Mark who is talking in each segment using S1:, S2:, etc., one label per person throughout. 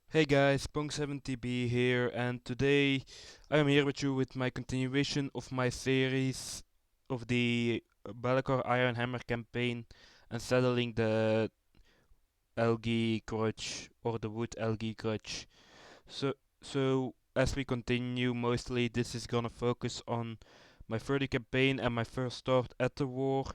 S1: Hey guys, Pong70b here, and today I am here with you with my continuation of my series of the Be'lakor Iron Hammer campaign and settling the Elgi grudge or the Wood Elgi grudge. So as we continue, mostly this is gonna focus on my further campaign and my first start at the war.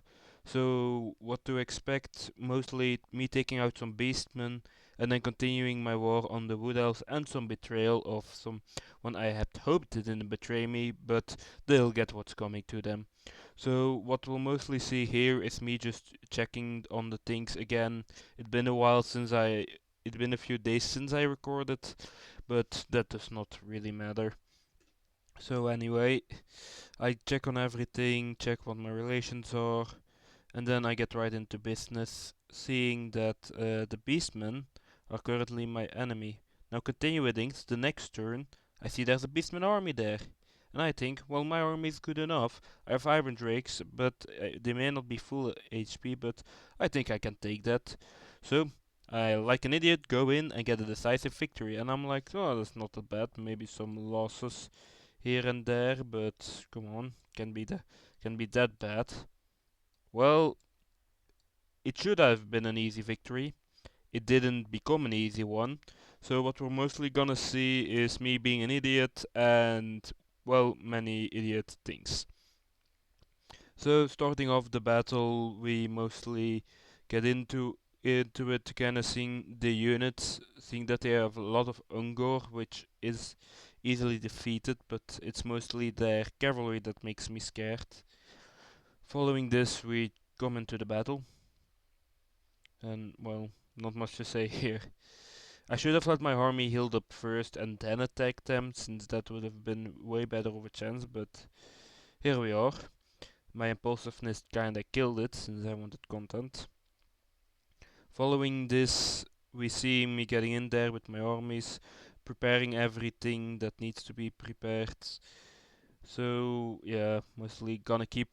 S1: So what to expect? Mostly me taking out some beastmen and then continuing my war on the wood elves and some betrayal of someone I had hoped didn't betray me, but they'll get what's coming to them. So what we'll mostly see here is me just checking on the things again. It's been a few days since I recorded, but that does not really matter. So anyway, I check on everything, check what my relations are, and then I get right into business, seeing that the beastmen are currently my enemy. Now continuing the next turn, I see there's a beastman army there. And I think, well, my army is good enough. I have iron drakes, but they may not be full HP, but I think I can take that. So I, like an idiot, go in and get a decisive victory. And I'm like, oh, that's not that bad. Maybe some losses here and there, but come on, can be that bad. Well, it should have been an easy victory. It didn't become an easy one. So what we're mostly gonna see is me being an idiot and, well, many idiot things. So starting off the battle, we mostly get into it, kinda seeing the units, seeing that they have a lot of Ungor, which is easily defeated, but it's mostly their cavalry that makes me scared. Following this, we come into the battle, and well, not much to say here. I should have let my army healed up first and then attacked them, since that would have been way better of a chance, but here we are. My impulsiveness kinda killed it, since I wanted content. Following this, we see me getting in there with my armies, preparing everything that needs to be prepared. So, yeah, mostly gonna keep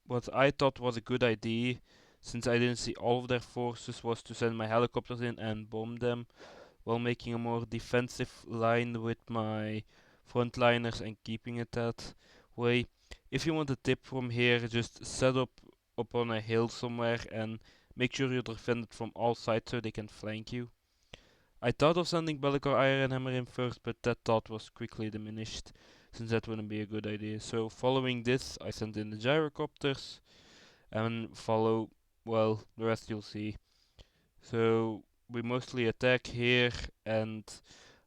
S1: what I thought was a good idea, since I didn't see all of their forces, was to send my helicopters in and bomb them, while making a more defensive line with my frontliners and keeping it that way. If you want a tip from here, just set up on a hill somewhere and make sure you're defended from all sides so they can flank you. I thought of sending Be'lakor Ironhammer in first, but that thought was quickly diminished, since that wouldn't be a good idea. So following this, I sent in the gyrocopters, and well, the rest you'll see. So we mostly attack here, and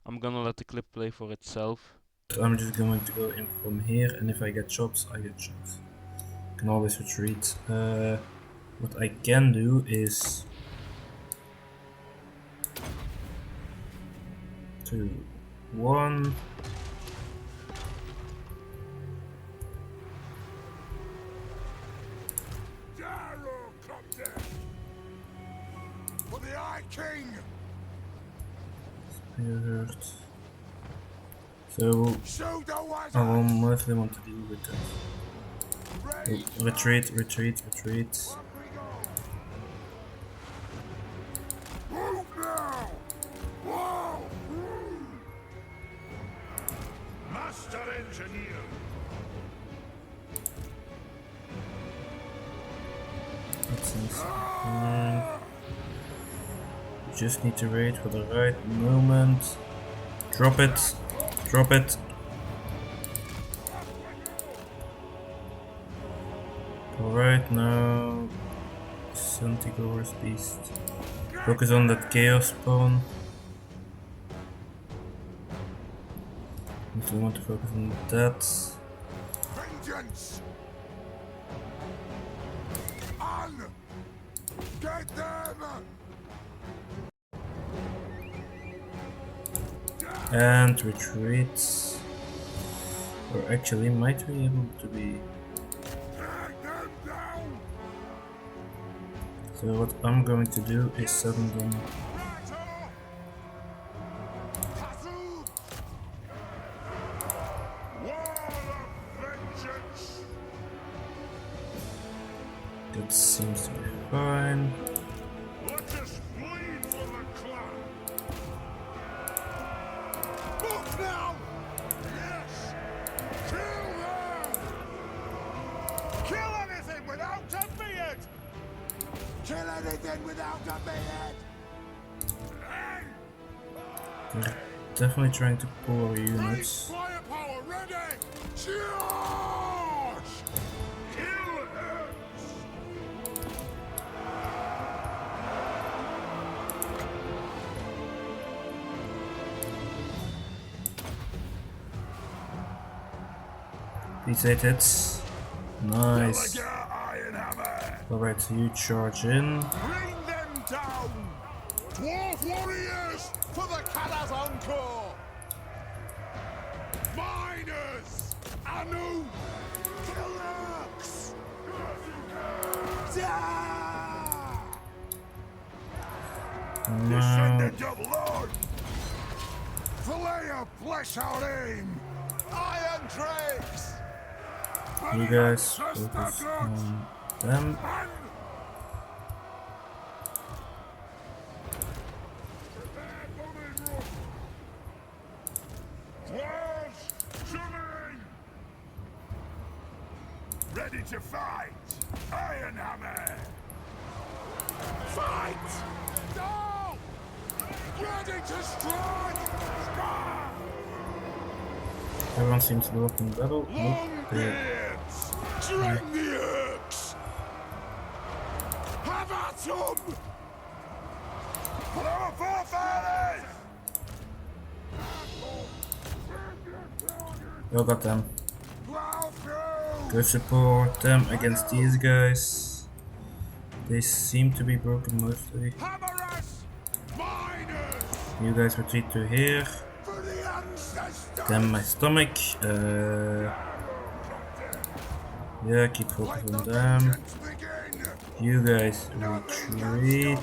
S1: I'm gonna let the clip play for itself.
S2: I'm just going to go in from here, and if I get shots, I get shots. Can always retreat. What I can do is 2, 1.
S3: For the Eye King!
S2: Hurt. So I will mostly want to deal with that. Oh, retreat, retreat, retreat.
S3: Move now! Whoa! Master Engineer!
S2: That seems fine. Just need to wait for the right moment. Drop it. Drop it. Alright, now Centigore's Beast. Focus on that Chaos Spawn. If you want to focus on that.
S3: Vengeance! On! Get them!
S2: And retreat. Or actually, might be able to be.
S3: Drag them down!
S2: So what I'm going to do is sudden them.
S3: Rattle! Hassle! Wall of vengeance!
S2: That seems to be fine.
S3: Let us bleed for the clan! Now! Yes! Kill them! Kill anything without a beard! Kill anything without a beard! Hey!
S2: They're definitely trying to pull our
S3: Base
S2: units.
S3: firepower ready! Charge! Kill Elves!
S2: These 8 hits. Nice.
S3: Delegate Iron Hammer!
S2: Alright, so you charge in.
S3: Bring them down! Dwarf warriors for the Kala's Encore! Miners! Anu! Deluxe!
S2: Now,
S3: Descendant of Lord! Fillet of flesh out aim! Iron Drakes!
S2: you guys focus on them.
S3: Ready to fight! Iron Hammer! Fight! No! Ready to strike!
S2: Everyone seems to look in battle. Nope,
S3: Long
S2: they
S3: beards! Drain the Urks! Have at them! Blow for fathers!
S2: all got them.
S3: Plow through!
S2: Go support them against these guys. They seem to be broken mostly.
S3: Hammer us! Miners!
S2: You guys retreat to here.
S3: For the ancestors!
S2: Then my stomach. Yeah, keep
S3: Let
S2: focusing
S3: the
S2: on them.
S3: vengeance begin!
S2: You guys retreat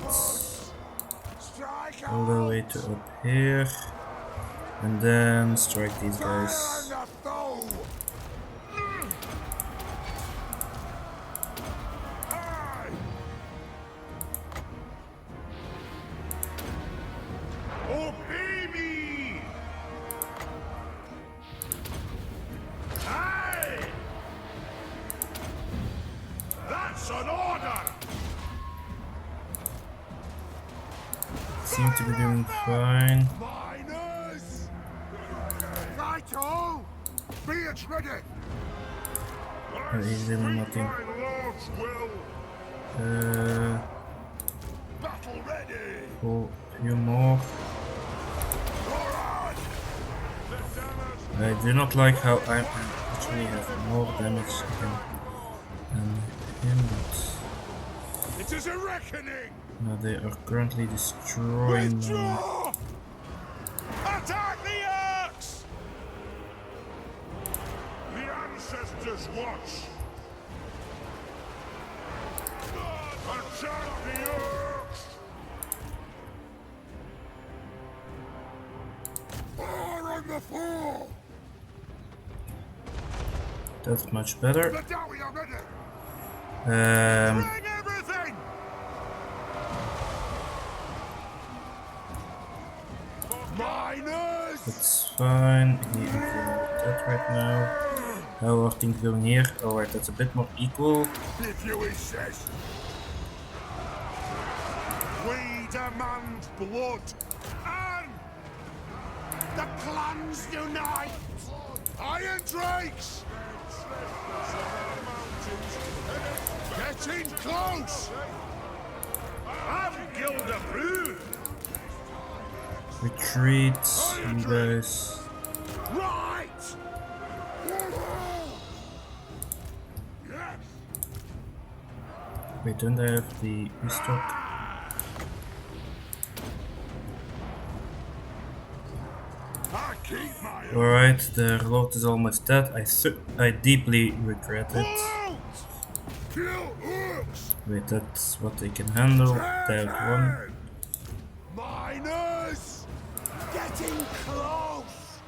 S3: Strike
S2: all the way to up here. And then strike these guys.
S3: the foe! Aye! Obey me! Aye! That's an order!
S2: Seem to be doing fine.
S3: Miners! Righto! Be it ready!
S2: He's doing nothing.
S3: My lord's will! Battle ready!
S2: Pull a few more.
S3: Roar on!
S2: I do not like how I actually have more damage than him, but
S3: It is a reckoning!
S2: now they are currently destroying my...
S3: Withdraw! Attack the Urks! The ancestors watch! Attack the Urks! Fire on the four!
S2: That's much better.
S3: The Dowie are ready!
S2: Um,
S3: Bring everything! Miners!
S2: That's fine. He implemented that right now. How are things going here? Alright, that's a bit more equal.
S3: If you insist. We demand blood. And the clans unite. Iron Drakes. Getting close. I'm Gilda Brew.
S2: Retreat, you guys.
S3: Right. Yes.
S2: Wait, don't I have the restock?
S3: I keep my
S2: Alright, the lord is almost dead. I deeply regret it.
S3: Halt! Kill Urks.
S2: Wait, that's what they can handle. They have one.
S3: Miners! Getting close!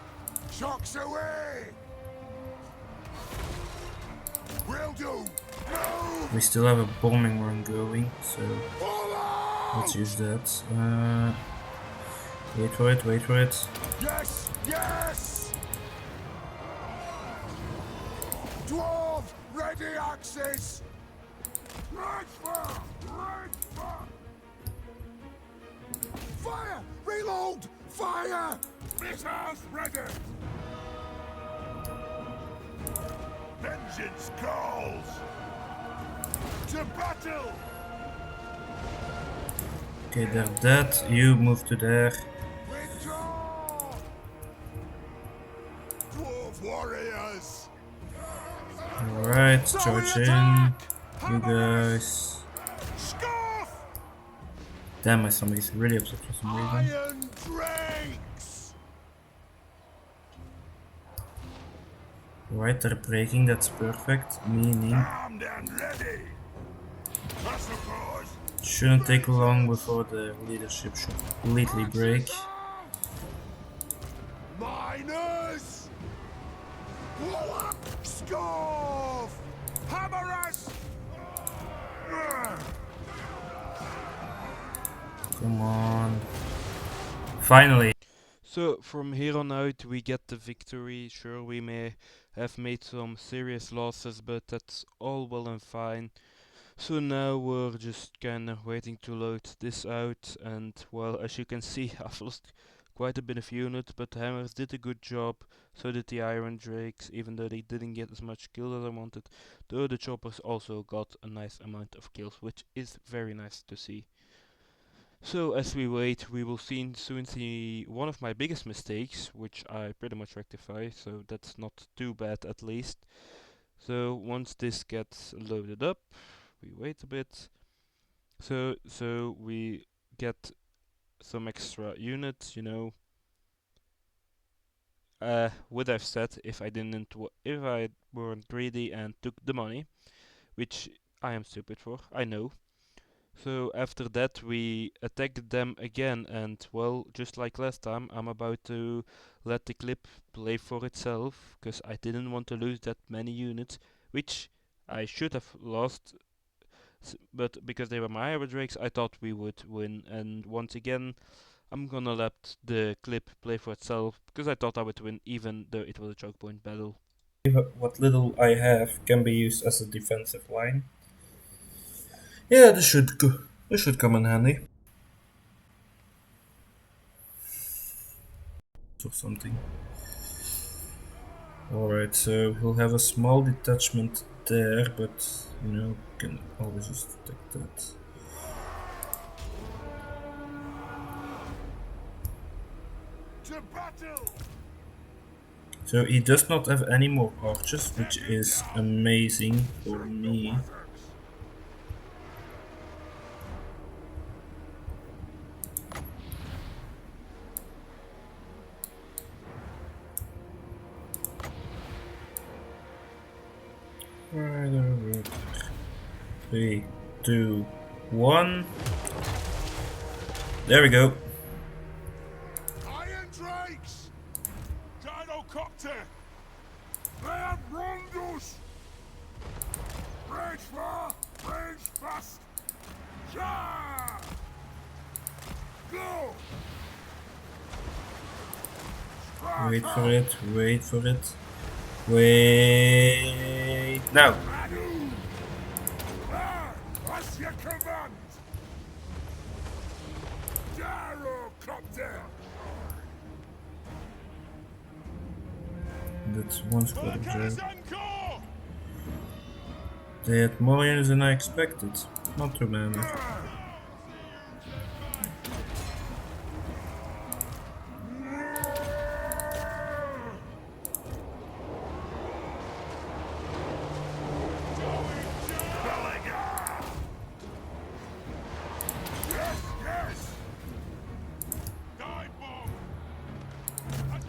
S3: Shocks away! Will do! Move!
S2: We still have a bombing run going, so
S3: Pull out!
S2: let's use that. Wait for it, wait for it.
S3: Yes, yes! Dwarf, ready axes! Right fire! Right fire! Fire! Reload! Fire! Missiles ready! Vengeance calls! To battle!
S2: Okay, they're dead. You move to there.
S3: Withdraw! Dwarf warriors!
S2: Alright, charge in. You guys.
S3: Scarf!
S2: Damn, my stomach is really upset for some reason.
S3: Iron drakes!
S2: Right, they're breaking, that's perfect. Meaning,
S3: Armed and ready! Massacres!
S2: shouldn't take long before the leadership should completely break.
S3: Miners! Scarf! Hammer us!
S2: Come on. Finally.
S1: So from here on out we get the victory. Sure, we may have made some serious losses, but that's all well and fine. So now we're just kinda waiting to load this out, and well, as you can see, I've lost quite a bit of units, but the hammers did a good job, so did the iron drakes, even though they didn't get as much kills as I wanted. Though the choppers also got a nice amount of kills, which is very nice to see. So as we wait, we will soon see one of my biggest mistakes, which I pretty much rectify, so that's not too bad at least. So once this gets loaded up, we wait a bit. So we get some extra units, you know. Would have said if if I weren't greedy and took the money, which I am stupid for, I know. So after that we attack them again, and well, just like last time, I'm about to let the clip play for itself, because I didn't want to lose that many units, which I should have lost, but because they were my Hybrid Drakes, I thought we would win. And once again, I'm gonna let the clip play for itself, because I thought I would win even though it was a choke point battle.
S2: What little I have can be used as a defensive line. Yeah, this should come in handy. Or something. Alright, so he'll have a small detachment there, but you know, can always just take that.
S3: To battle!
S2: So he does not have any more archers, which is amazing for me. Alright. 3, 2, 1. There we go.
S3: Iron drakes! Dinocopter! They have wronged us! Rage far! Rage fast! Ja! Go!
S2: Wait for it, wait for it. Wait. Now.
S3: Adu! Ah! What's your command? Gyrocopter!
S2: That's one squad of
S3: Volcanic
S2: there.
S3: Encore!
S2: They had more units than I expected. Not too many.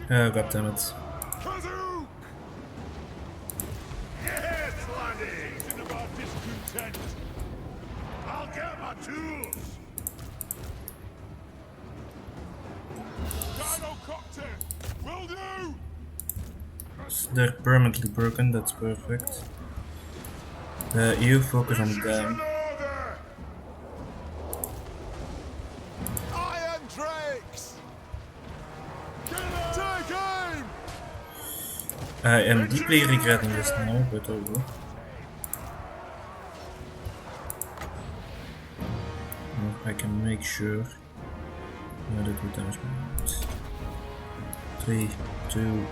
S2: Oh, goddammit.
S3: Kazook! Yes, laddie! Isn't about discontent. I'll get my tools! Dinocopter! Will do!
S2: They're permanently broken, that's perfect. You focus on them.
S3: Order! Iron drakes! Take aim!
S2: I am deeply regretting this now, but oh well. I can make sure. No, that would damage my unit. 3, 2,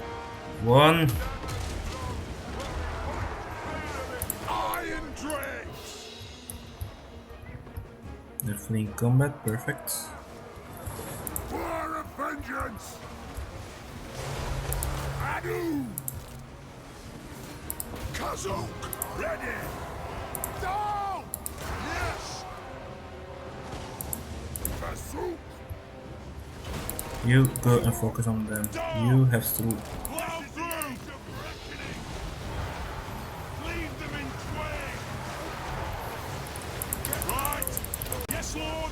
S2: 1.
S3: Iron Drakes!
S2: They're fleeing combat, perfect.
S3: War of vengeance! Adu! Kazuk! Ready! Down! Yes! Kazuk!
S2: You go and focus on them. You have to.
S3: Plow through! Leave them in twain! Right! Yes, Lord!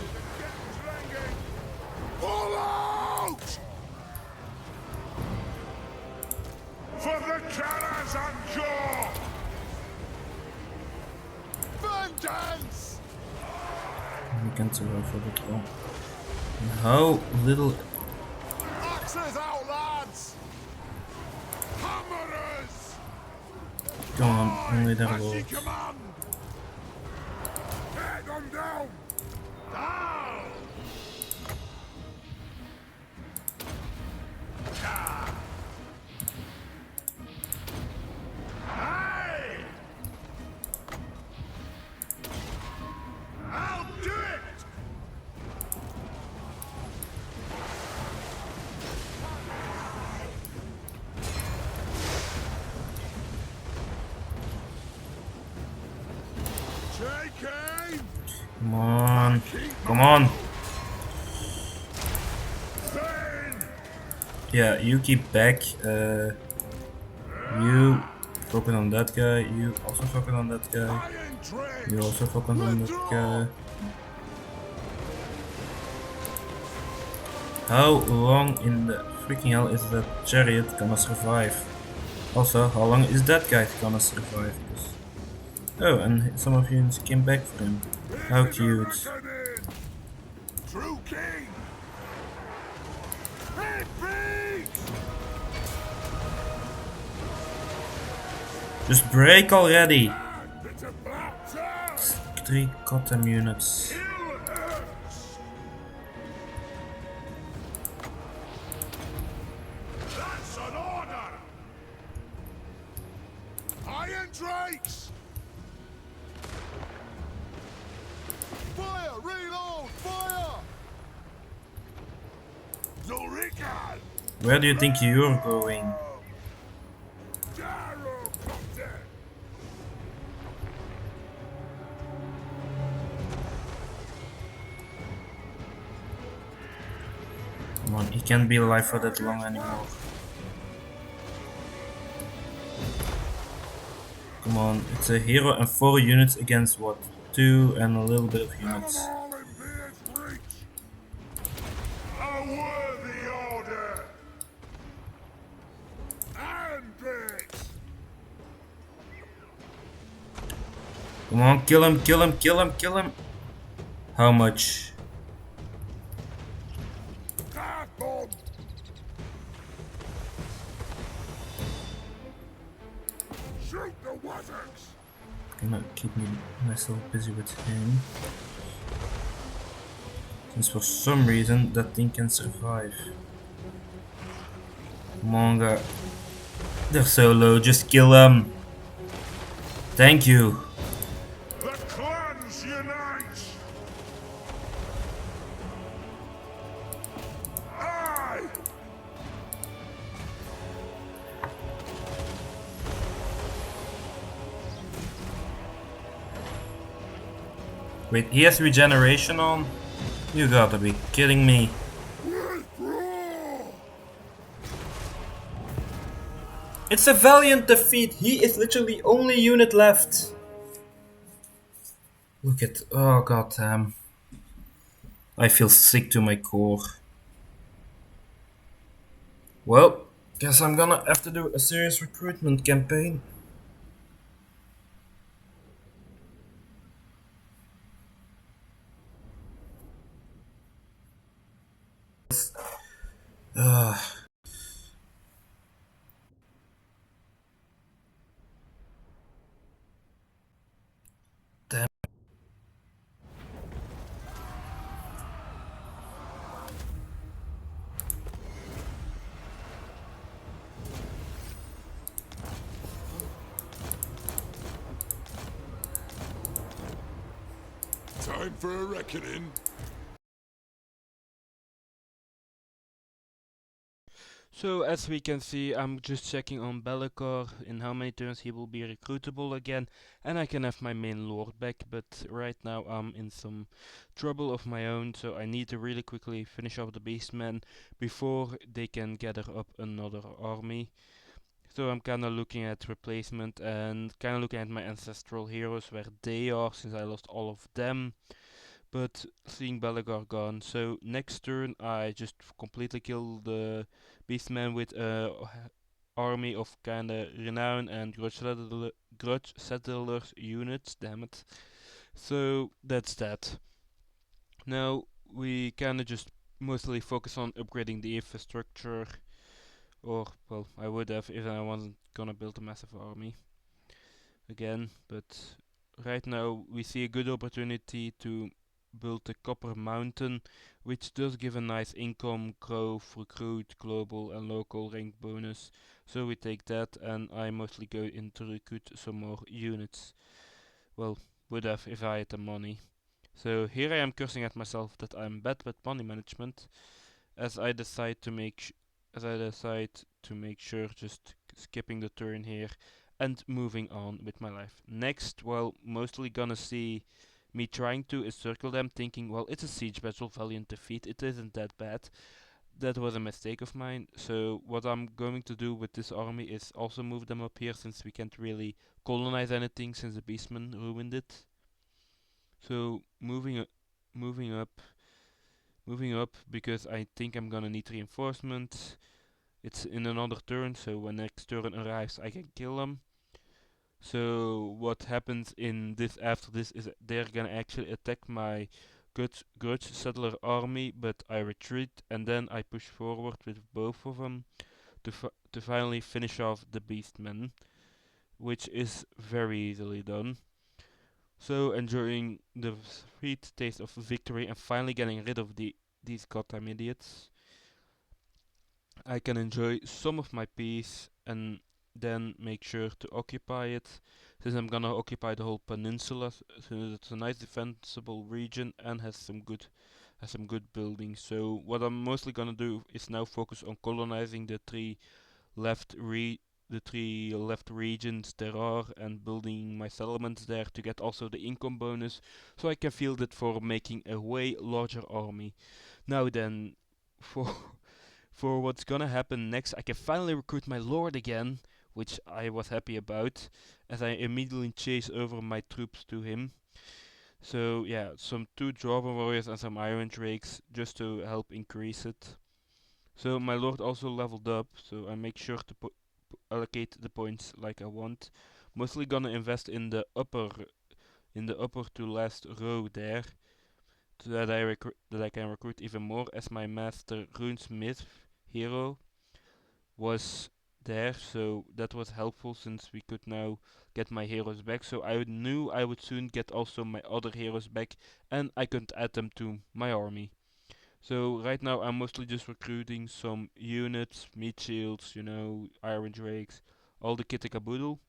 S3: Pull out! For the Karazhan! Vengeance!
S2: We can survive for that long. And how little.
S3: Axes out, lads! Hammerers!
S2: Come on, only that
S3: As ye
S2: will.
S3: command! Head them down! Down! Ah! Hey! I'll do it! Take aim!
S2: Come on. Come on.
S3: Spain!
S2: Yeah, you keep back. You focus on that guy. You also focus on that guy.
S3: Iron Drakes!
S2: You also focus on that guy. How long in the freaking hell is that chariot gonna survive? Also, how long is that guy gonna survive? Oh, and some of you came back for him. How cute.
S3: True King! Hey, beat!
S2: Just break already!
S3: It's a black town!
S2: 3 goddamn units.
S3: Kill hurts! That's an order! Iron Drakes! Fire! Reload! Fire! Zurikan!
S2: Where do you think you're going?
S3: Gyrocopter!
S2: Come on, he can't be alive for that long anymore. Come on, it's a hero and 4 units against what? 2 and a little bit of units.
S3: All in Beard's reach! A worthy order! And bits!
S2: Come on, kill him, kill him, kill him, kill him! How much?
S3: Half bomb! Shoot the Wazzocks!
S2: Gonna keep myself busy with him. Since for some reason that thing can survive. Come on, guy. They're so low, just kill them. Thank you.
S3: The clans unite! Aye!
S2: Wait, he has regeneration on? You gotta be kidding me.
S3: Withdraw!
S2: It's a valiant defeat. He is literally only unit left. Look at, oh god damn. I feel sick to my core. Well, guess I'm gonna have to do a serious recruitment campaign.
S3: for a reckoning.
S1: So as we can see, I'm just checking on Be'lakor in how many turns he will be recruitable again, and I can have my main lord back, but right now I'm in some trouble of my own, so I need to really quickly finish off the beastmen before they can gather up another army. So I'm kinda looking at replacement and kinda looking at my ancestral heroes where they are, since I lost all of them. But seeing Belagar gone, so next turn I just completely kill the Beastman with a army of kinda renown and grudge settlers units. Damn it! So that's that. Now we kinda just mostly focus on upgrading the infrastructure, or well, I would have if I wasn't gonna build a massive army again. But right now we see a good opportunity to build the Copper Mountain, which does give a nice income, growth, recruit, global and local rank bonus. So we take that, and I mostly go in to recruit some more units. Well, would have if I had the money. So here I am cursing at myself that I'm bad with money management, as I decide to make sure just skipping the turn here and moving on with my life. Next, well, mostly gonna see me trying to encircle them, thinking, well, it's a siege battle, valiant defeat, it isn't that bad. That was a mistake of mine. So what I'm going to do with this army is also move them up here, since we can't really colonize anything since the beastmen ruined it. So moving up, moving up because I think I'm gonna need reinforcement. It's in another turn, so when next turn arrives, I can kill them. So what happens in this after this is they're gonna actually attack my grudge settler army, but I retreat and then I push forward with both of them to finally finish off the beastmen, which is very easily done. So enjoying the sweet taste of victory and finally getting rid of these goddamn idiots. I can enjoy some of my peace and then make sure to occupy it, since I'm gonna occupy the whole peninsula, since it's a nice defensible region and has some good buildings. So what I'm mostly gonna do is now focus on colonizing left re the three left regions there are, and building my settlements there to get also the income bonus, so I can field it for making a way larger army. Now then, for for what's gonna happen next, I can finally recruit my lord again, which I was happy about, as I immediately chase over my troops to him. So yeah, some two Dwarven warriors and some Iron Drakes just to help increase it. So my lord also leveled up, so I make sure to allocate the points like I want. Mostly gonna invest in the upper to last row there, so that I can recruit even more, as my master runesmith hero was there, so that was helpful since we could now get my heroes back. So I knew I would soon get also my other heroes back, and I could add them to my army. So right now I'm mostly just recruiting some units, meat shields, iron drakes, all the kit and caboodle.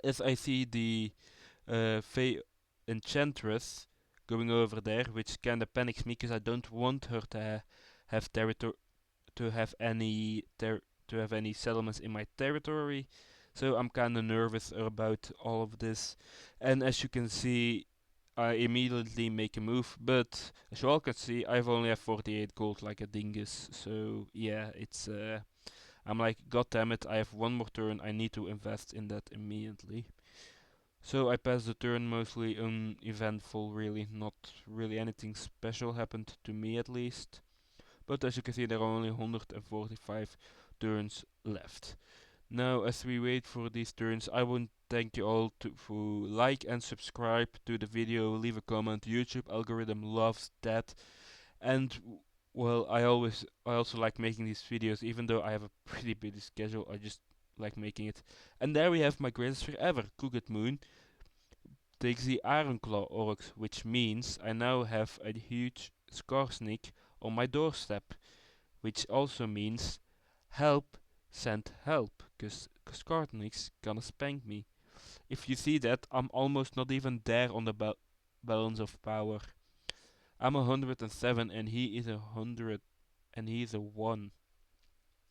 S1: As I see the Fey Enchantress going over there, which kinda panics me because I don't want her to have territory to have any to have any settlements in my territory. So I'm kind of nervous about all of this. And as you can see, I immediately make a move, but as you all can see, I've only have 48 gold like a dingus. So yeah, it's I'm like, god damn it, I have one more turn. I need to invest in that immediately. So I pass the turn mostly uneventful, really. Not really anything special happened to me at least. But as you can see, there are only 145 turns left. Now, as we wait for these turns, I want to thank you all for like and subscribe to the video, leave a comment. YouTube algorithm loves that. And well, I also like making these videos, even though I have a pretty busy schedule. I just like making it. And there we have my greatest fear ever, Crooked Moon takes the Ironclaw Orcs, which means I now have a huge Scar Snake on my doorstep, which also means help, send help, cause Skartnik's gonna spank me. If you see that, I'm almost not even there on the balance of power. I'm 107 and he is 100 and he is a 1.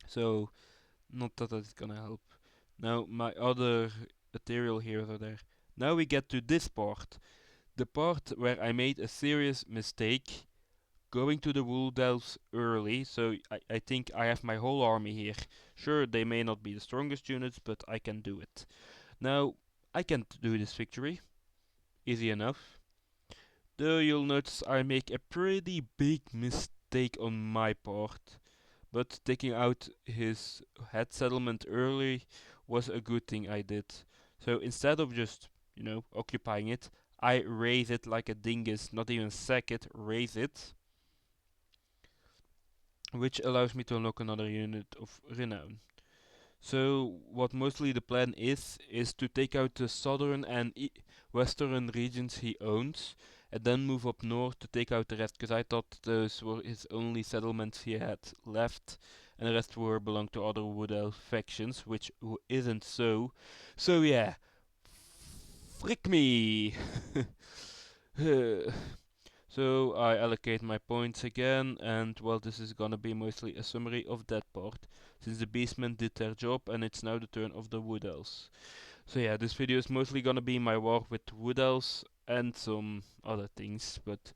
S1: So, not that that's gonna help. Now, my other ethereal heroes are there. Now we get to this part. The part where I made a serious mistake going to the wool delves early, so I think I have my whole army here. Sure, they may not be the strongest units, but I can do it. Now, I can't do this victory. Easy enough. Though you'll notice I make a pretty big mistake on my part. But taking out his head settlement early was a good thing I did. So instead of just, occupying it, I raise it like a dingus, not even sack it, raise it, which allows me to unlock another unit of renown. So what mostly the plan is to take out the southern and western regions he owns, and then move up north to take out the rest, because I thought those were his only settlements he had left, and the rest were belonged to other Wood Elf factions, which isn't so. So yeah, frick me. So I allocate my points again, and well, this is gonna be mostly a summary of that part, since the beastmen did their job and it's now the turn of the wood elves. So yeah, this video is mostly gonna be my war with wood elves and some other things, but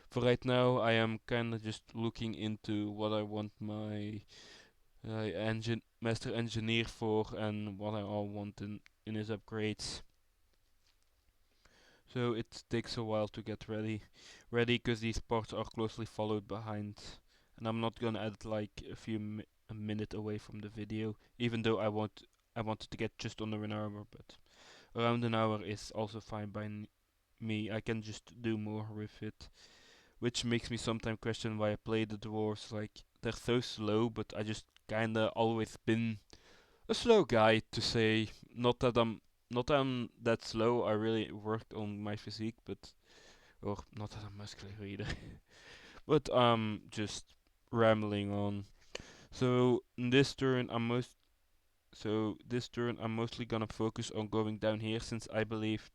S1: for right now I am kinda just looking into what I want my master engineer for and what I all want in his upgrades. So it takes a while to get ready because these parts are closely followed behind, and I'm not gonna add like a minute away from the video, even though I wanted to get just under an hour, but around an hour is also fine by me. I can just do more with it, which makes me sometimes question why I play the dwarves. Like they're so slow, but I just kinda always been a slow guy to say. Not that I'm that slow. I really worked on my physique, but or not that I'm muscular either. But just rambling on. So this turn I'm mostly gonna focus on going down here, since I believe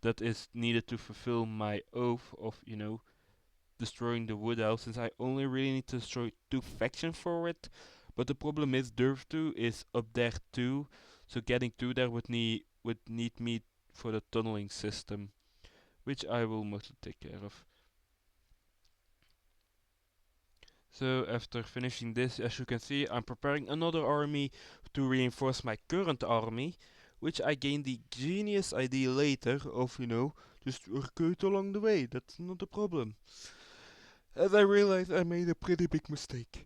S1: that is needed to fulfill my oath of destroying the wood elf, since I only really need to destroy 2 factions for it. But the problem is Durf 2 is up there too, so getting to there would need me for the tunneling system, which I will mostly take care of. So after finishing this, as you can see, I'm preparing another army to reinforce my current army, which I gained the genius idea later of, just recruit along the way, that's not a problem. As I realized I made a pretty big mistake.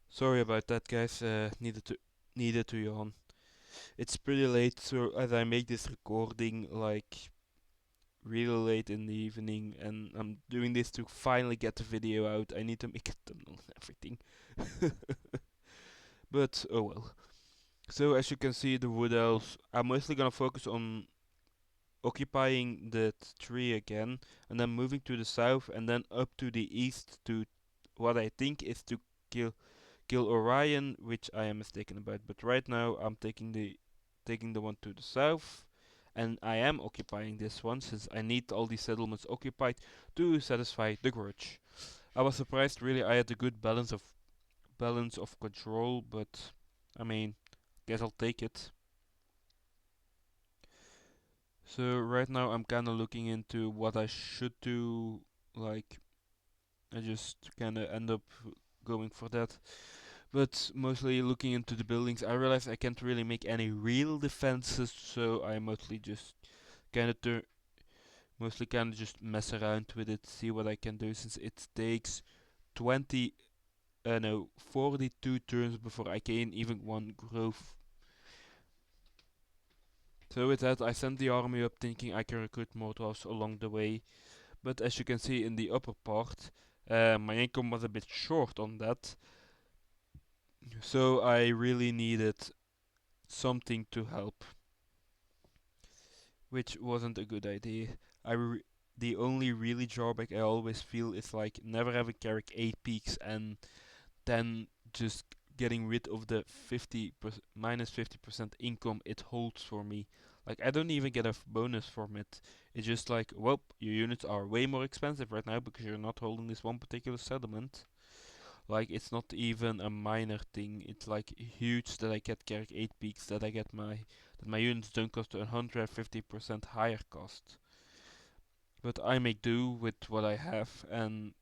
S1: Sorry about that, guys. Needed to yawn. It's pretty late, so as I make this recording, like really late in the evening, and I'm doing this to finally get the video out. I need to make a thumbnail and everything. But oh well. So as you can see, the wood elves. I'm mostly gonna focus on occupying that tree again, and then moving to the south, and then up to the east to what I think is to kill Orion, which I am mistaken about. But right now I'm taking the one to the south, and I am occupying this one since I need all these settlements occupied to satisfy the grudge. I was surprised really I had a good balance of control, but I mean, guess I'll take it. So right now I'm kind of looking into what I should do. Like I just kind of end up going for that. But mostly looking into the buildings, I realize I can't really make any real defenses, so I kind of tur- mostly kind of just mess around with it, see what I can do, since it takes 20, no, 42 turns before I gain even one growth. So with that, I sent the army up thinking I can recruit more dwarves along the way, but as you can see in the upper part, my income was a bit short on that, so I really needed something to help, which wasn't a good idea. The only really drawback I always feel is like never having Carrick 8 peaks and then just getting rid of the 50% minus 50% income it holds for me. Like I don't even get a bonus from it. It's just like, well, your units are way more expensive right now because you're not holding this one particular settlement. Like it's not even a minor thing. It's like huge that I get Carrick 8 peaks, that my units don't cost 150% higher cost. But I make do with what I have, and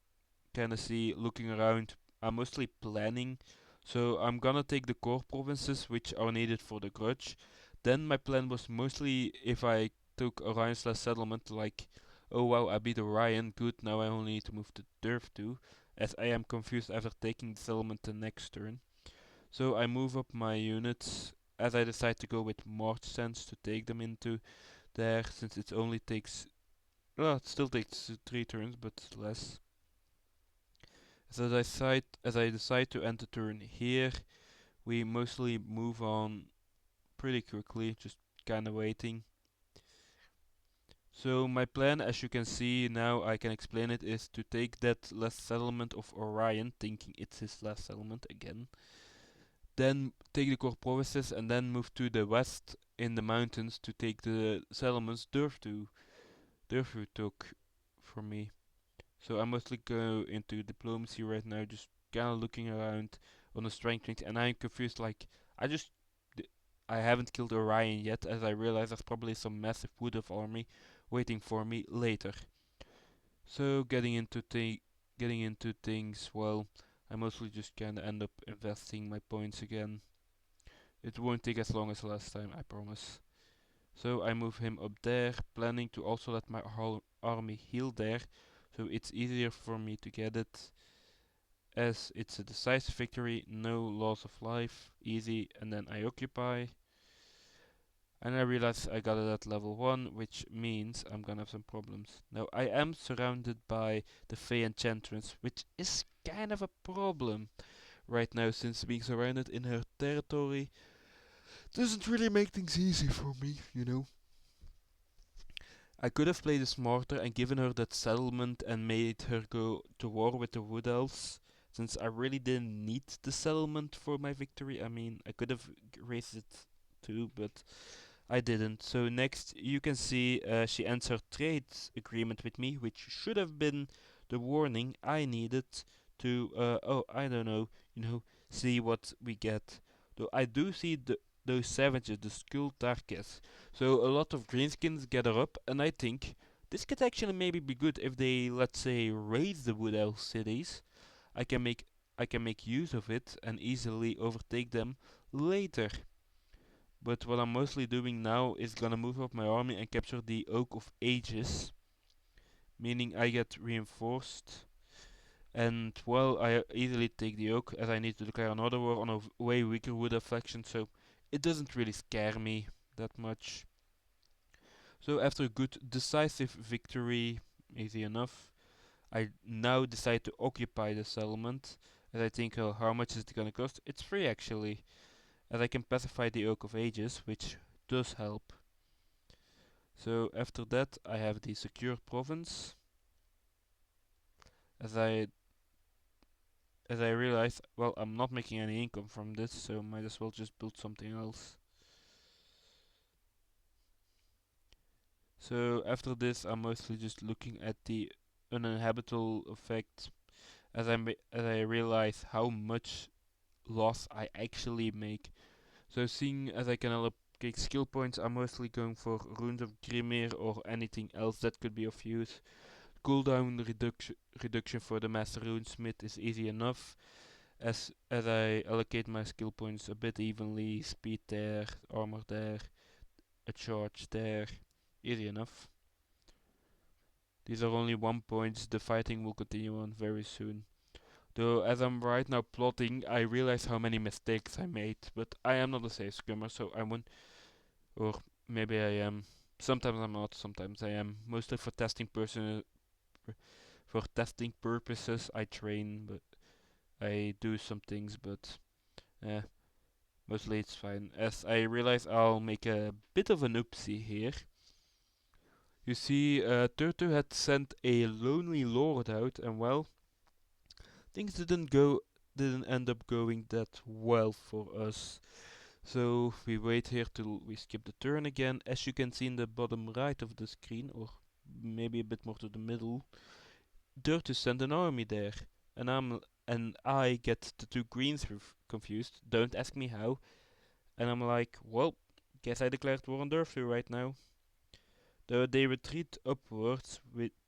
S1: kinda see looking around. I'm mostly planning, so I'm gonna take the core provinces which are needed for the grudge. Then my plan was mostly if I took Orion's last settlement, like, oh wow, I beat Orion, good, now I only need to move to Durf too, as I am confused after taking the settlement the next turn. So I move up my units as I decide to go with March Sense to take them into there, since it only takes, well, it still takes 3 turns, but less. So as I decide to end the turn here, we mostly move on pretty quickly, just kinda waiting. So my plan, as you can see now, I can explain it, is to take that last settlement of Orion, thinking it's his last settlement again. Then take the core provinces and then move to the west in the mountains to take the settlements Durfu took from me. So I mostly go into diplomacy right now, just kind of looking around on the strength ranks, and I'm confused. Like I just, I haven't killed Orion yet, as I realize there's probably some massive wood of army waiting for me later. So getting into things, well, I mostly just kind of end up investing my points again. It won't take as long as last time, I promise. So I move him up there, planning to also let my whole army heal there, so it's easier for me to get it, as it's a decisive victory, no loss of life, easy, and then I occupy. And I realize I got it at level 1, which means I'm gonna have some problems. Now I am surrounded by the Fey Enchantress, which is kind of a problem right now, since being surrounded in her territory doesn't really make things easy for me. I could have played it smarter and given her that settlement and made her go to war with the Wood Elves, since I really didn't need the settlement for my victory. I mean, I could have raised it too, but I didn't. So next, you can see she ends her trade agreement with me, which should have been the warning I needed to, oh, I don't know, see what we get. Though I do see those savages, the Skull Tarkes. So a lot of greenskins gather up, and I think this could actually maybe be good if they, let's say, raise the Wood Elf cities. I can make I can make use of it and easily overtake them later. But what I'm mostly doing now is gonna move up my army and capture the Oak of Ages, meaning I get reinforced. And well, I easily take the Oak as I need to declare another war on a way weaker Wood faction, so it doesn't really scare me that much. So after a good decisive victory, easy enough, I now decide to occupy the settlement. As I think, oh, how much is it gonna cost? It's free actually, as I can pacify the Oak of Ages, which does help. So after that, I have the secure province. As I as I realize, well, I'm not making any income from this, so might as well just build something else. So after this, I'm mostly just looking at the uninhabitable effect, as I realize how much loss I actually make. So seeing as I can allocate skill points, I'm mostly going for runes of Grimir or anything else that could be of use. Cooldown reduction for the Master Runesmith is easy enough, as I allocate my skill points a bit evenly. Speed there, armor there, a charge there, easy enough. These are only 1 points, the fighting will continue on very soon. Though as I'm right now plotting, I realize how many mistakes I made, but I am not a safe scrimmer, so I won't, or maybe I am. Sometimes I'm not, sometimes I am. Mostly for testing purposes, I train, but I do some things, but eh, mostly it's fine. As I realize I'll make a bit of an oopsie here. You see, Turtu had sent a lonely lord out, and well, things didn't end up going that well for us. So we wait here till we skip the turn again. As you can see in the bottom right of the screen, or maybe a bit more to the middle, they're to send an army there. And I get the two greens confused. Don't ask me how. And I'm like, well, guess I declared war on Durfu right now. Though they retreat upwards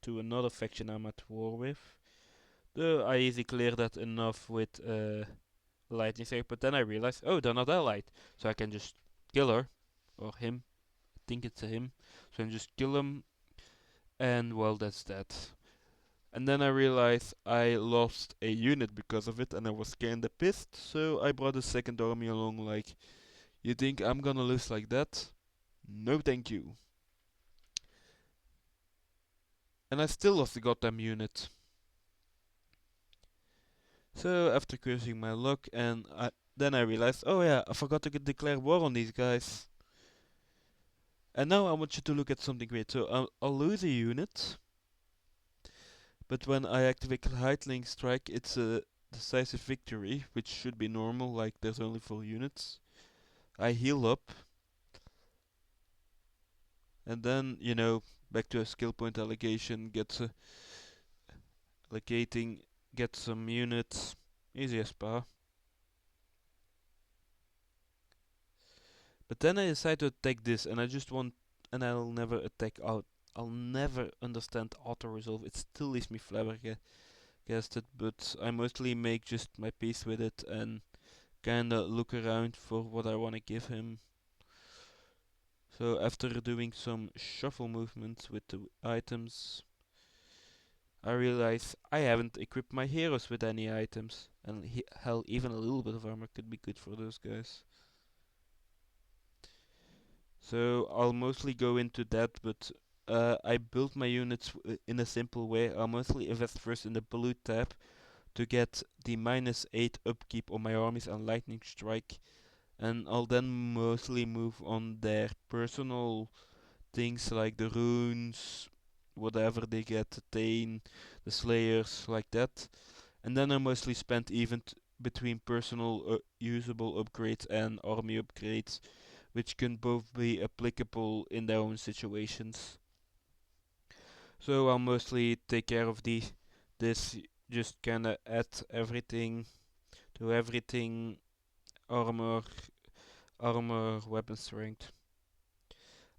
S1: to another faction I'm at war with. Though I easily clear that enough with lightning strike, but then I realize, oh, they're not allied, so I can just kill her or him. I think it's a him, so I can just kill him, and well, that's that. And then I realized I lost a unit because of it, and I was kinda pissed, so I brought a second army along. Like, you think I'm gonna lose like that? No, thank you. And I still lost the goddamn unit. So after cursing my luck, then I realized, oh yeah, I forgot to declare war on these guys. And now I want you to look at something great. So I'll lose a unit, but when I activate Lightning Strike, it's a decisive victory, which should be normal, like there's only 4 units. I heal up, and then, back to a skill point allocation, allocating, get some units, easy as spa. But then I decide to attack this, and and I'll never attack out. I'll never understand auto resolve. It still leaves me flabbergasted, but I mostly make just my peace with it and kinda look around for what I wanna give him. So after doing some shuffle movements with the items, I realize I haven't equipped my heroes with any items, and hell, even a little bit of armor could be good for those guys. So I'll mostly go into that, but I built my units in a simple way. I'll mostly invest first in the blue tab to get the -8 upkeep on my armies and lightning strike, and I'll then mostly move on their personal things like the runes, whatever they get, the Thane, the Slayers, like that. And then I mostly spend even between personal usable upgrades and army upgrades, which can both be applicable in their own situations. So I'll mostly take care of this, just kinda add everything to everything, armor, weapon strength.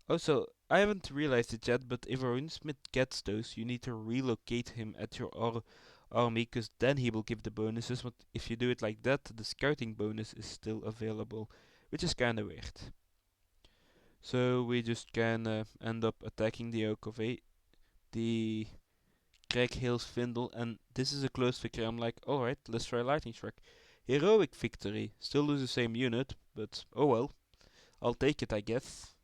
S1: Also, I haven't realized it yet, but if a runesmith gets those, you need to relocate him at your army, cause then he will give the bonuses, but if you do it like that, the scouting bonus is still available, which is kinda weird. So we just kinda end up attacking the Oak of the Craig Hills Findle, and this is a close victory. I'm like, alright, let's try Lightning Strike. Heroic victory. Still lose the same unit, but oh well. I'll take it, I guess.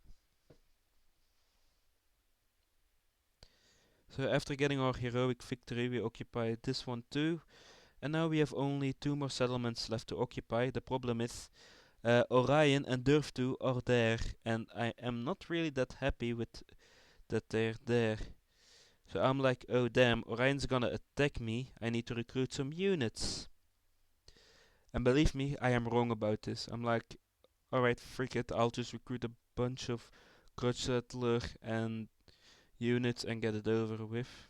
S1: So after getting our heroic victory, we occupy this one too. And now we have only 2 more settlements left to occupy. The problem is, Orion and Durftu are there, and I am not really that happy with that they're there. So I'm like, oh damn, Orion's gonna attack me. I need to recruit some units. And believe me, I am wrong about this. I'm like, alright, frick it, I'll just recruit a bunch of grudge settler and units and get it over with.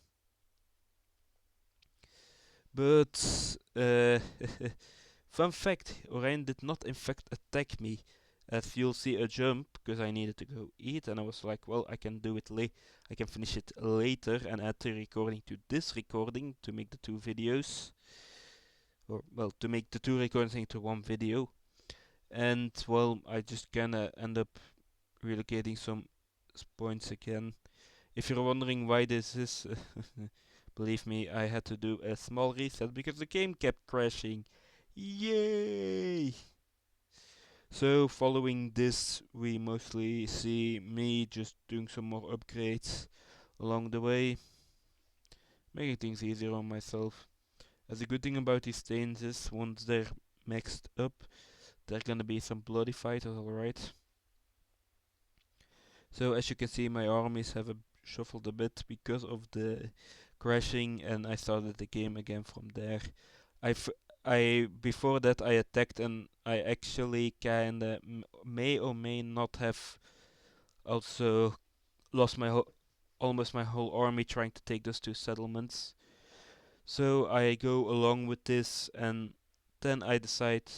S1: But, fun fact, Orion did not in fact attack me. As you'll see a jump, because I needed to go eat, and I was like, well, I can do it I can finish it later and add the recording to this recording to make the 2 videos. Or, well, to make the 2 recordings into 1 video. And, well, I just kinda end up relocating some points again. If you're wondering why this is, believe me, I had to do a small reset because the game kept crashing. Yay! So following this, we mostly see me just doing some more upgrades along the way, making things easier on myself. As a good thing about these stains is, once they're maxed up, they're gonna be some bloody fighters, alright. So as you can see, my armies have shuffled a bit because of the crashing, and I started the game again from there. before that I attacked and I actually kinda may or may not have also lost almost my whole army trying to take those two settlements. So I go along with this, and then I decide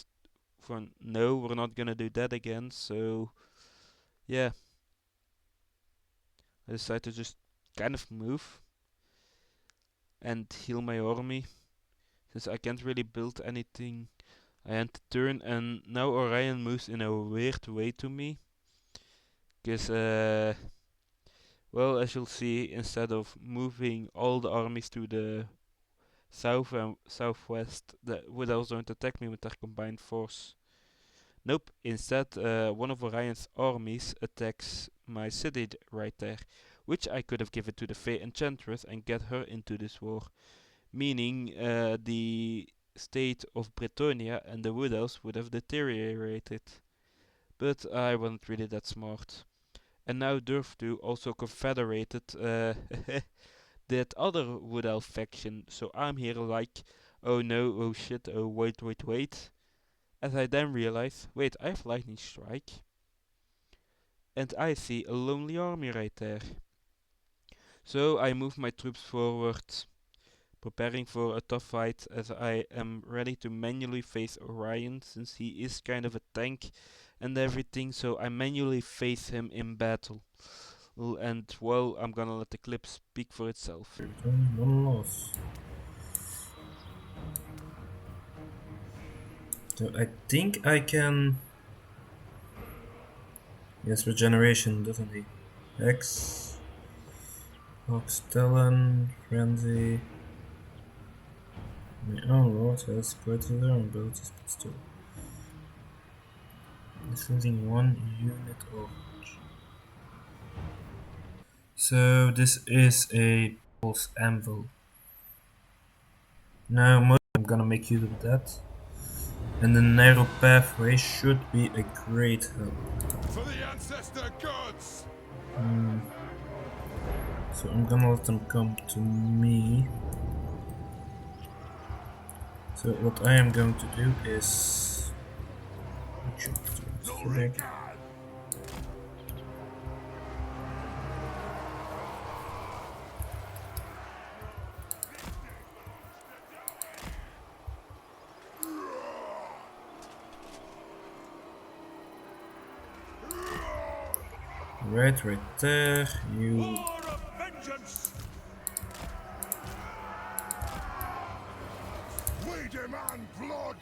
S1: for no, we're not gonna do that again. So yeah, I decide to just kind of move and heal my army since I can't really build anything. I end the turn, and now Orion moves in a weird way to me. Because, well, as you'll see, instead of moving all the armies to the south and southwest, that would also don't attack me with their combined force. Nope, instead, one of Orion's armies attacks my city right there, which I could have given to the Fey Enchantress and get her into this war. Meaning, the state of Bretonia and the Wood Elves would have deteriorated. But I wasn't really that smart. And now Durfdu also confederated that other Wood Elf faction. So I'm here like, oh no, oh shit, oh wait. As I then realize, wait, I have Lightning Strike. And I see a lonely army right there. So I move my troops forward, preparing for a tough fight as I am ready to manually face Orion since he is kind of a tank and everything, so I manually face him in battle. And well, I'm gonna let the clip speak for itself.
S2: One loss. So I think I can. Yes, regeneration, doesn't he? X, Ox Talon, Frenzy. My own lord has quite a lot of abilities, but still. It's losing one unit of. So this is a pulse anvil. Now I'm gonna make use of that. And the narrow pathway should be a great help.
S3: For the ancestor gods!
S2: So I'm gonna let them come to me. So what I am going to do is... Right there, you...
S3: We demand blood!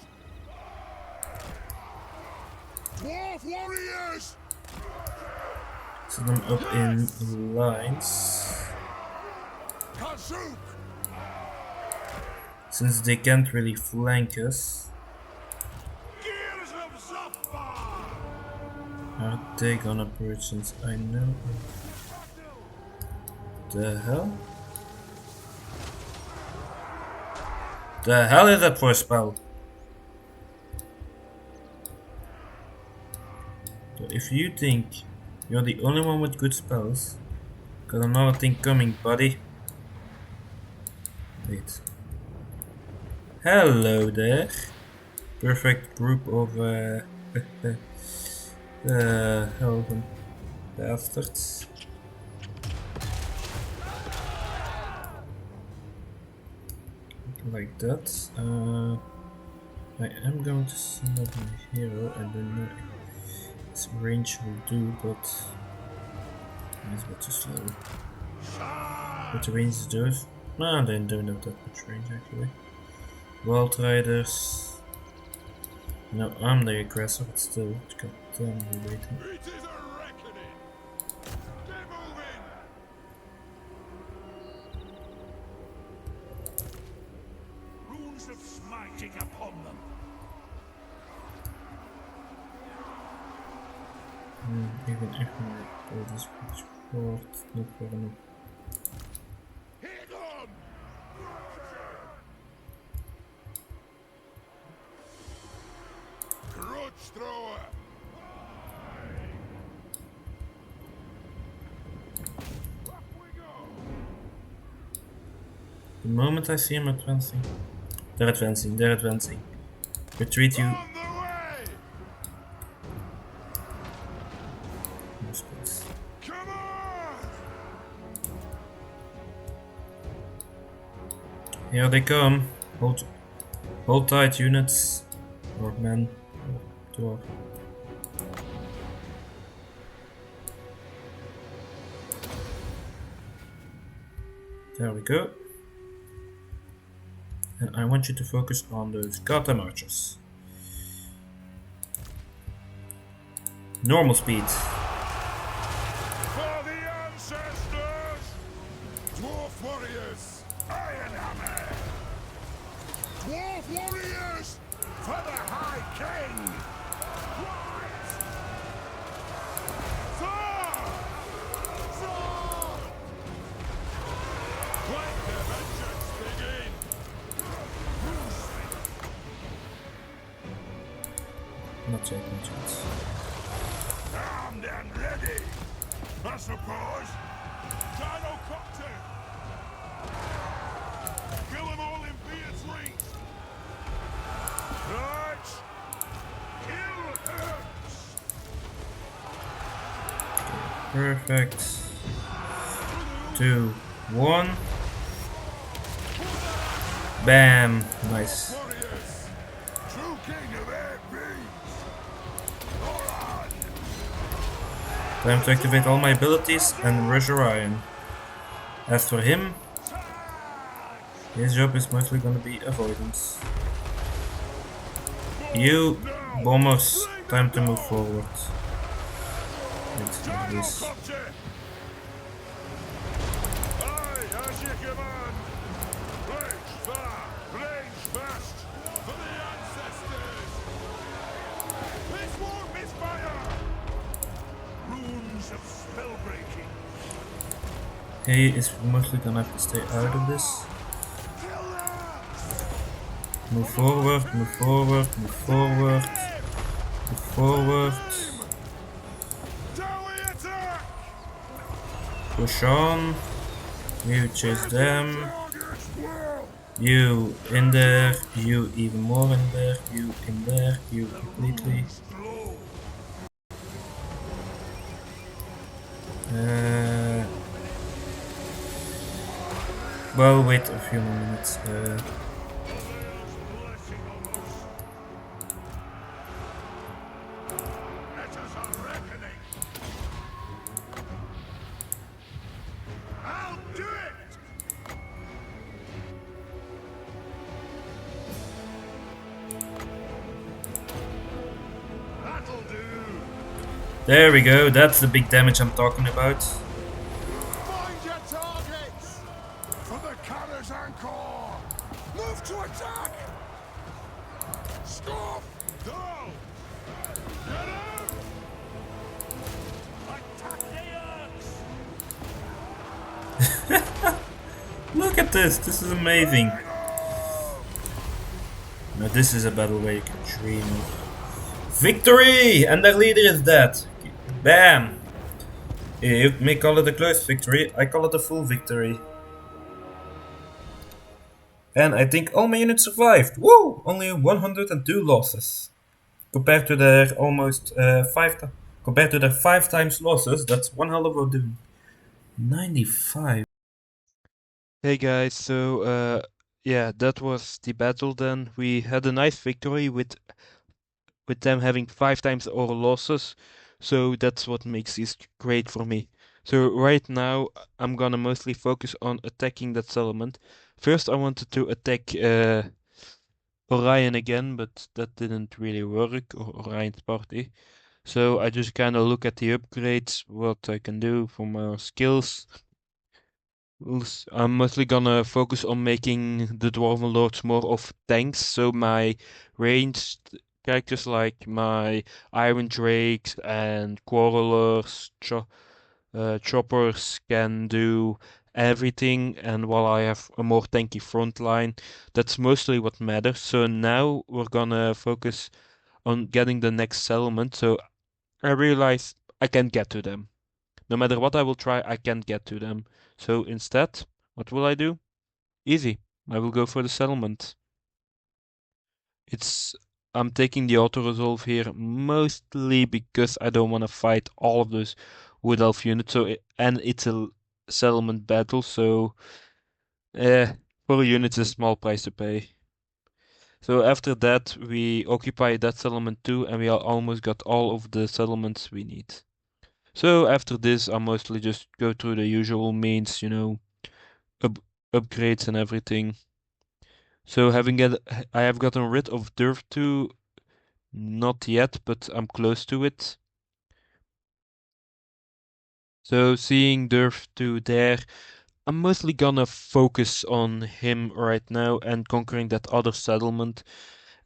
S3: Dwarf warriors!
S2: Set them up in lines.
S3: Kazuk!
S2: Since they can't really flank us.
S3: Gears of Zafbar!
S2: Are they gonna breach since I know? The hell? The hell is that for a spell? So if you think you're the only one with good spells, got another thing coming, buddy. Wait. Hello there. Perfect group of elven bastards. Like that. I am going to send out my hero. I don't know if its range will do, but it's a bit too slow. What the range does? No, they don't have that much range actually. Wild Riders. No, I'm the aggressor, but still, goddamn, we're waiting.
S3: It is a reckoning! Get moving! Runes of smiting upon them!
S2: Even if I pull this sword, no problem.
S3: Hit them! Grudge thrower! Up we go!
S2: The moment I see him advancing, they're advancing. Retreat you.
S3: On the way!
S2: No space.
S3: Come on!
S2: Here they come. Hold tight, units. Or men. Or dwarf. There we go. And I want you to focus on those goddamn archers. Normal speed.
S3: For the ancestors! Dwarf warriors! Iron hammer! Dwarf warriors! For the High King! Right! Thor! Thor! Let the vengeance begin!
S2: Not yet, not yet.
S3: Armed and ready! I suppose! Dino Copter! Kill them all in Beard's reach! Right! Kill hurts!
S2: Perfect. 2, 1. Bam! Nice.
S3: Warriors! True king of air beings! Thoran!
S2: Time to activate all my abilities and rush Orion. As for him, his job is mostly gonna be avoidance. You bombers, time to move forward. Let's do
S3: Dino
S2: this.
S3: Copter! Aye, as you command! Range far, range fast! For the ancestors! This won't misfire! Runes of spellbreaking!
S2: He is mostly gonna have to stay out of this. Move forward, move forward, move forward, move forward.
S3: Dowie attack!
S2: Push on. You chase them.
S3: August will!
S2: You in there, you even more in there, you in there, you completely.
S3: Blow!
S2: Well, wait a few more minutes.
S3: Blessing on us! Let us a reckoning! I'll do it! That'll do!
S2: There we go, that's the big damage I'm talking about.
S3: Find your targets! For the cannons encore! Move to attack! Scoff! Down! Get him! Attack the Urks!
S2: Look at this is amazing. Now this is a battle where you can dream of victory! And their leader is dead. Bam! You may call it a close victory, I call it a full victory. And I think all my units survived. Woo! Only 102 losses. Compared to their almost 5 times losses, that's one hell of a doing. 95.
S1: Hey guys, so yeah, that was the battle then. We had a nice victory with them having 5 times our losses, so that's what makes this great for me. So right now I'm gonna mostly focus on attacking that settlement. First I wanted to attack Orion again, but that didn't really work, or Orion's party. So I just kinda look at the upgrades, what I can do for my skills. I'm mostly gonna focus on making the Dwarven Lords more of tanks, so my ranged characters like my Iron Drakes and Quarrelers, Choppers can do everything, and while I have a more tanky front line, that's mostly what matters. So now we're gonna focus on getting the next settlement, so I realize I can't get to them. No matter what I will try, I can't get to them. So instead, what will I do? Easy. I will go for the settlement. It's I'm taking the auto resolve here mostly because I don't want to fight all of those wood elf units. And it's a settlement battle, so eh, for a unit, it's a small price to pay. So after that, we occupy that settlement too, and we almost got all of the settlements we need. So after this, I mostly just go through the usual means, up upgrades and everything. So I have gotten rid of Durf 2, not yet, but I'm close to it. So seeing Durf 2 there, I'm mostly gonna focus on him right now and conquering that other settlement.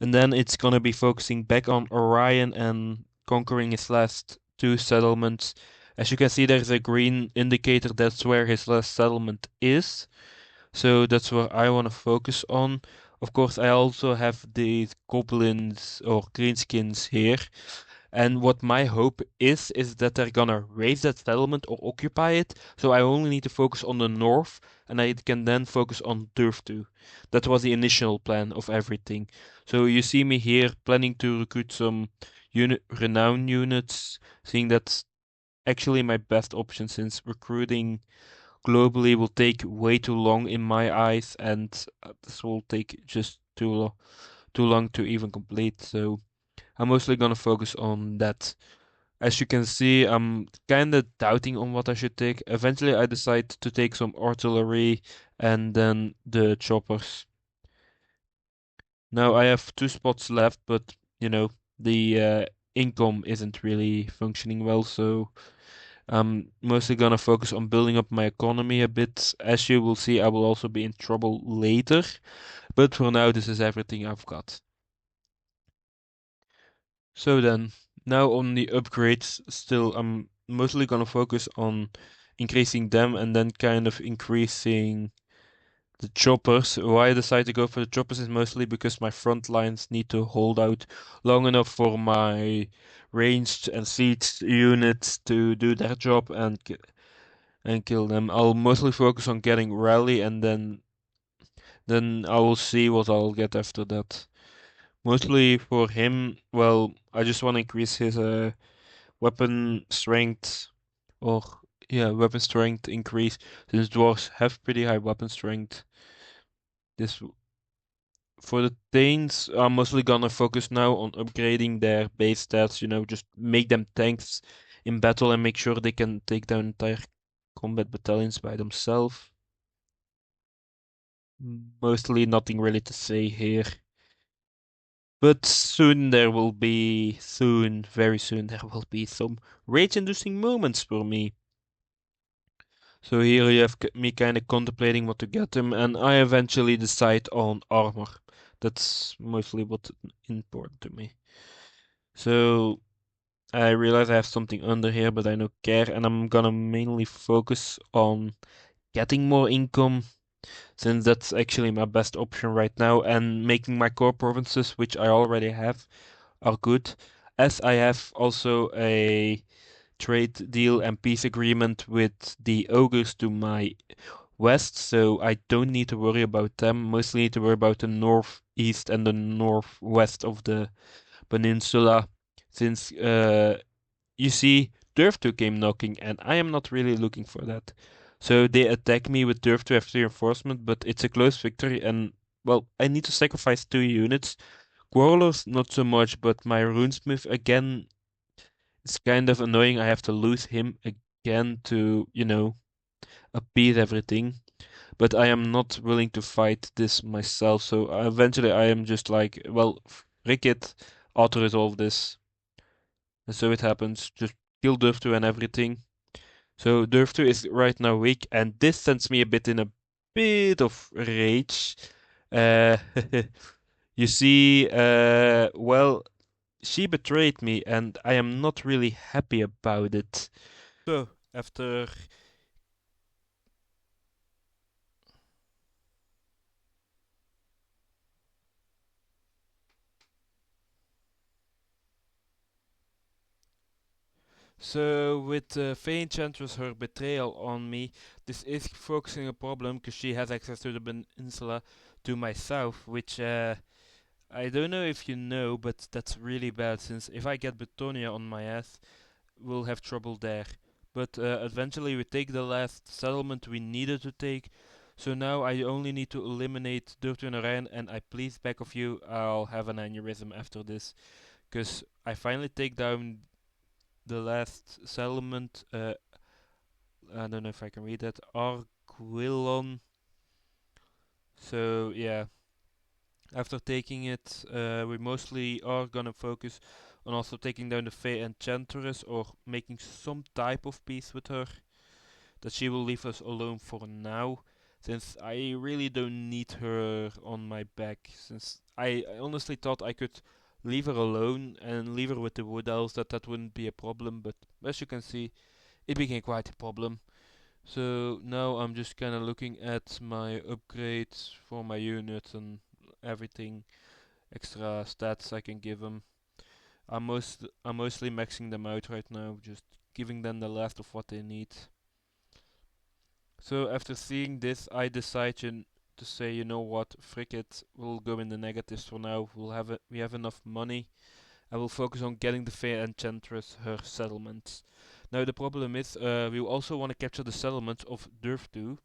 S1: And then it's gonna be focusing back on Orion and conquering his last two settlements. As you can see, there's a green indicator, that's where his last settlement is. So that's where I want to focus on. Of course, I also have these goblins or greenskins here. And what my hope is that they're gonna raise that settlement or occupy it. So I only need to focus on the north, and I can then focus on Turf 2. That was the initial plan of everything. So you see me here planning to recruit some renown units, seeing that's actually my best option since recruiting globally will take way too long in my eyes, and this will take just too long to even complete. So I'm mostly gonna focus on that. As you can see, I'm kinda doubting on what I should take. Eventually, I decide to take some artillery and then the choppers. Now I have two spots left, but the income isn't really functioning well, so I'm mostly gonna focus on building up my economy a bit. As you will see, I will also be in trouble later, but for now, this is everything I've got. So then, now on the upgrades, still, I'm mostly gonna focus on increasing them and then kind of increasing the choppers. Why I decide to go for the choppers is mostly because my front lines need to hold out long enough for my ranged and siege units to do their job and kill them. I'll mostly focus on getting rally and then I will see what I'll get after that. Mostly for him, well, I just want to increase his weapon strength or yeah, weapon strength increase since dwarves have pretty high weapon strength. This for the Thanes, I'm mostly gonna focus now on upgrading their base stats, just make them tanks in battle and make sure they can take down entire combat battalions by themselves. Mostly nothing really to say here. But very soon, there will be some rage-inducing moments for me. So here you have me kind of contemplating what to get him, and I eventually decide on armor. That's mostly what's important to me. So I realize I have something under here, but I don't care, and I'm gonna mainly focus on getting more income since that's actually my best option right now, and making my core provinces, which I already have, are good, as I have also a trade deal and peace agreement with the ogres to my west, so I don't need to worry about them. Mostly need to worry about the northeast and the northwest of the peninsula, since you see, Turf 2 came knocking, and I am not really looking for that. So they attack me with Turf 2 after reinforcement, but it's a close victory, and well, I need to sacrifice 2 units. Quarrelers, not so much, but my Runesmith again is kind of annoying. I have to lose him again to, appease everything. But I am not willing to fight this myself, so eventually I am just like, well, frick it, auto-resolve this. And so it happens. Just kill Durftu and everything. So Durftu is right now weak, and this sends me a bit in a bit of rage. Uh, you see, well, she betrayed me, and I am not really happy about it. So after So with Fey Enchantress, her betrayal on me, this is focusing a problem because she has access to the peninsula to my south, which I don't know if you know, but that's really bad since if I get Betonia on my ass, we'll have trouble there. But eventually we take the last settlement we needed to take. So now I only need to eliminate Dirty and Orion, and I please back of you, I'll have an aneurysm after this. Because I finally take down the last settlement. I don't know if I can read that. Arguillon. So yeah, after taking it, we mostly are gonna focus on also taking down the Fey Enchantress or making some type of peace with her. That she will leave us alone for now, since I really don't need her on my back. Since I honestly thought I could leave her alone and leave her with the Wood Elves, that wouldn't be a problem, but as you can see, it became quite a problem. So now I'm just kind of looking at my upgrades for my unit and everything, extra stats I can give them. I'm mostly maxing them out right now, just giving them the last of what they need. So after seeing this, I decided to say, you know what, frick it, we'll go in the negatives for now. We have enough money. I will focus on getting the Fair Enchantress her settlements. Now the problem is, we also want to capture the settlements of Durftu,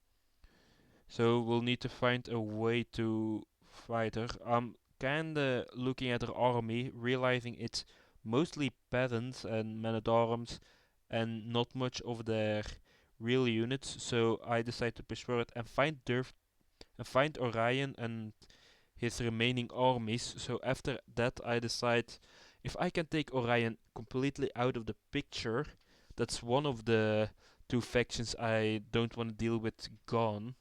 S1: so we'll need to find a way to fight her. I'm kinda looking at her army, realizing it's mostly peasants and men at arms, and not much of their real units. So I decide to push forward and find Orion and his remaining armies. So after that, I decide if I can take Orion completely out of the picture. That's one of the two factions I don't want to deal with gone.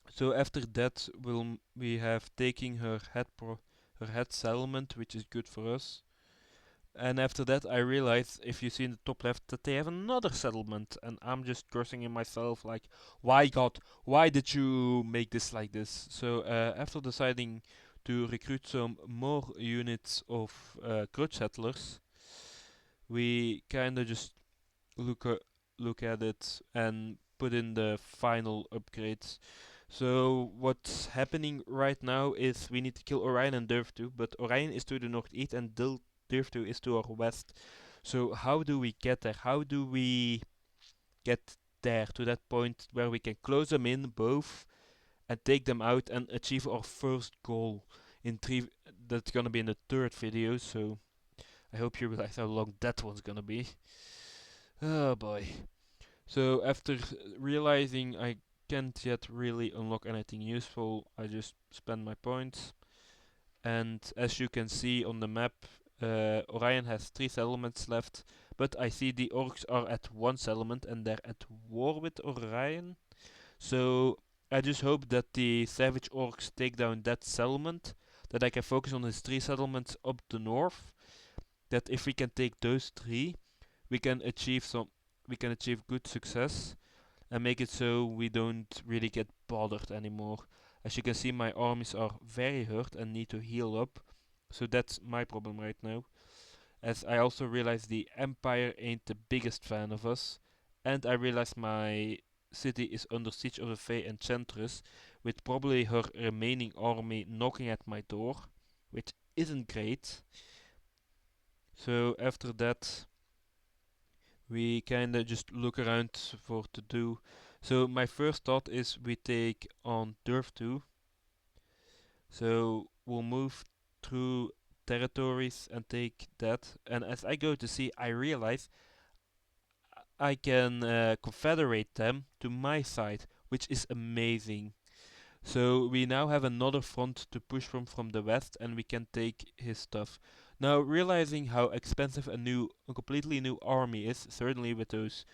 S1: So after that, we have taking her head settlement, which is good for us. And after that, I realized, if you see in the top left, that they have another settlement, and I'm just cursing in myself, like, why God, why did you make this like this? So after deciding to recruit some more units of grudge settlers, we kind of just look uh, look at it and put in the final upgrades. So what's happening right now is we need to kill Orion and Durftu, but Orion is to the northeast and Durftu is to our west. So how do we get there? How do we get there to that point where we can close them in both and take them out and achieve our first goal in three? That's gonna be in the third video, so I hope you realize how long that one's gonna be. Oh boy. So after realizing I can't yet really unlock anything useful, I just spend my points. And as you can see on the map, Orion has 3 settlements left, but I see the orcs are at 1 settlement and they're at war with Orion. So I just hope that the savage orcs take down that settlement, that I can focus on his 3 settlements up the north. That if we can take those 3, we can achieve good success and make it so we don't really get bothered anymore. As you can see, my armies are very hurt and need to heal up. So that's my problem right now. As I also realize the Empire ain't the biggest fan of us. And I realize my city is under siege of a Fey Enchantress, with probably her remaining army knocking at my door, which isn't great. So after that, we kinda just look around for to do. So my first thought is we take on Turf 2. So we'll move through territories and take that. And as I go to see, I realize I can confederate them to my side, which is amazing. So we now have another front to push from the west, and we can take his stuff. Now, realizing how expensive a completely new army is, certainly with those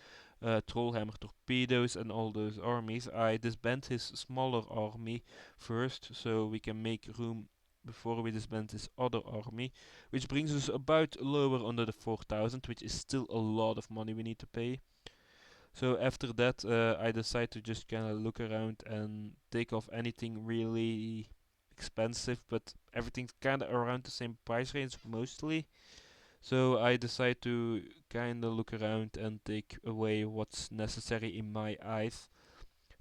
S1: Trollhammer torpedoes and all those armies, I disband his smaller army first, so we can make room before we disband his other army, which brings us about lower under the 4,000, which is still a lot of money we need to pay. So after that, I decide to just kind of look around and take off anything really expensive, but everything's kind of around the same price range mostly. So I decide to kind of look around and take away what's necessary in my eyes.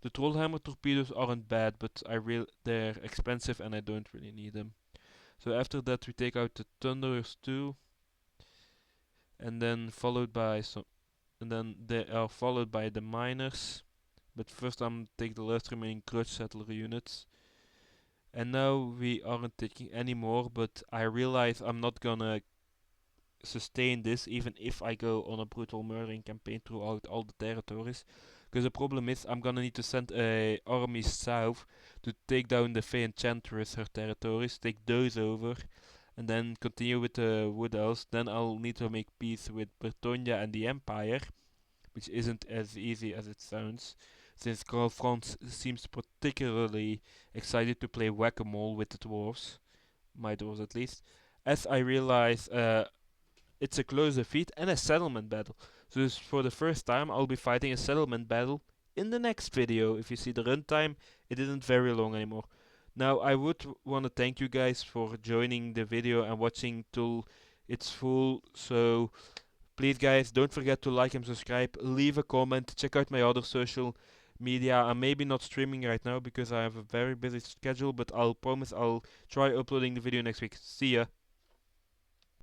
S1: The Trollhammer torpedoes aren't bad, but they're expensive and I don't really need them. So after that we take out the Thunderers too, and then followed by some, and then they are followed by the Miners. But first I'm take the last remaining Grudge Settler units. And now we aren't taking any more, but I realize I'm not gonna sustain this even if I go on a brutal murdering campaign throughout all the territories. Because the problem is I'm gonna need to send a army south to take down the Fey Enchantress, her territories, take those over, and then continue with the Wood Elves. Then I'll need to make peace with Bretonia and the Empire, which isn't as easy as it sounds, since Karl Franz seems particularly excited to play whack-a-mole with the dwarves, my dwarves at least, as I realize it's a close defeat and a settlement battle. So this, for the first time, I'll be fighting a settlement battle in the next video. If you see the runtime, it isn't very long anymore. Now, I would want to thank you guys for joining the video and watching till it's full. So please, guys, don't forget to like and subscribe. Leave a comment. Check out my other social media. I'm maybe not streaming right now because I have a very busy schedule, but I'll promise I'll try uploading the video next week. See ya.